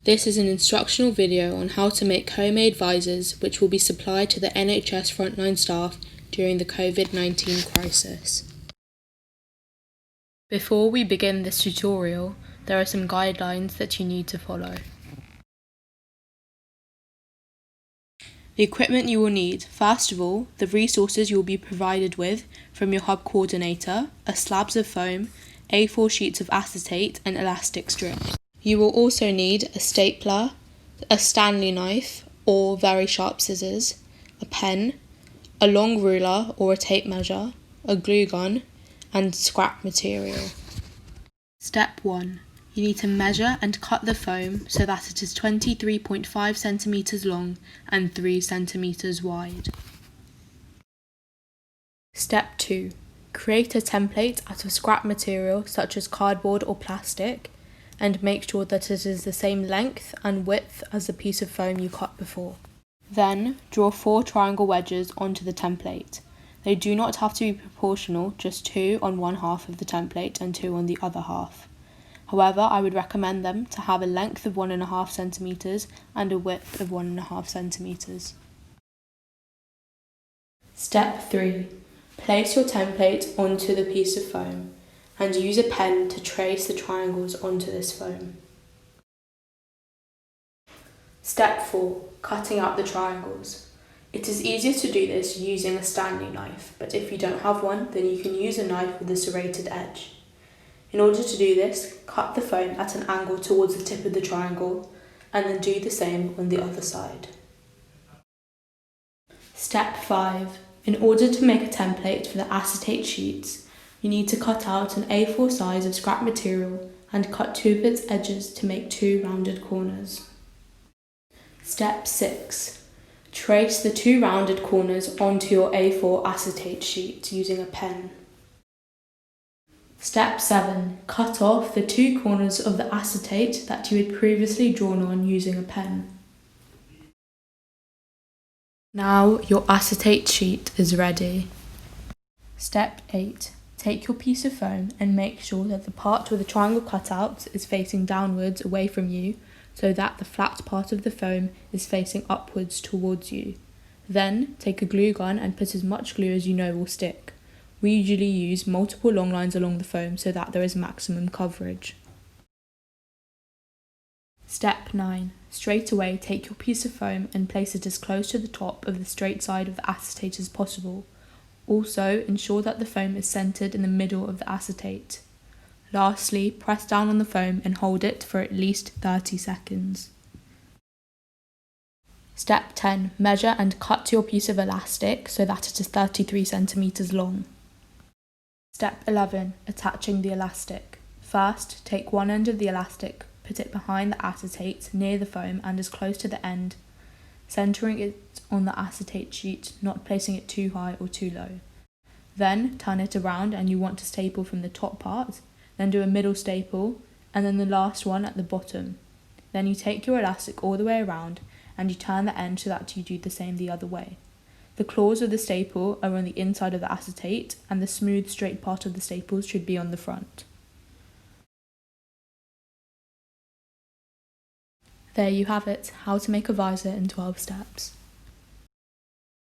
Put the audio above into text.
This is an instructional video on how to make homemade visors which will be supplied to the NHS frontline staff during the COVID-19 crisis. Before we begin this tutorial, there are some guidelines that you need to follow. The equipment you will need. First of all, the resources you will be provided with from your hub coordinator are slabs of foam, A4 sheets of acetate and elastic strips. You will also need a stapler, a Stanley knife or very sharp scissors, a pen, a long ruler or a tape measure, a glue gun, and scrap material. Step 1. You need to measure and cut the foam so that it is 23.5 centimeters long and 3 centimeters wide. Step 2. Create a template out of scrap material such as cardboard or plastic and make sure that it is the same length and width as the piece of foam you cut before. Then, draw 4 triangle wedges onto the template. They do not have to be proportional, just 2 on one half of the template and 2 on the other half. However, I would recommend them to have a length of 1.5 centimeters and a width of 1.5 centimeters. Step 3. Place your template onto the piece of foam and use a pen to trace the triangles onto this foam. Step 4. Cutting out the triangles. It is easier to do this using a Stanley knife, but if you don't have one, then you can use a knife with a serrated edge. In order to do this, cut the foam at an angle towards the tip of the triangle, and then do the same on the other side. Step 5. In order to make a template for the acetate sheets, you need to cut out an A4 size of scrap material and cut 2 of its edges to make 2 rounded corners. Step 6. Trace the 2 rounded corners onto your A4 acetate sheet using a pen. Step 7. Cut off the 2 corners of the acetate that you had previously drawn on using a pen. Now your acetate sheet is ready. Step 8. Take your piece of foam and make sure that the part with the triangle cut out is facing downwards away from you so that the flat part of the foam is facing upwards towards you. Then take a glue gun and put as much glue as you know will stick. We usually use multiple long lines along the foam so that there is maximum coverage. Step 9. Straight away take your piece of foam and place it as close to the top of the straight side of the acetate as possible. Also, ensure that the foam is centered in the middle of the acetate. Lastly, press down on the foam and hold it for at least 30 seconds. Step 10. Measure and cut your piece of elastic so that it is 33 centimeters long. Step 11. Attaching the elastic. First, take one end of the elastic, put it behind the acetate near the foam and as close to the end, centering it on the acetate sheet, not placing it too high or too low. Then turn it around and you want to staple from the top part, then do a middle staple, and then the last one at the bottom. Then you take your elastic all the way around and you turn the end so that you do the same the other way. The claws of the staple are on the inside of the acetate and the smooth straight part of the staples should be on the front. There you have it, how to make a visor in 12 steps.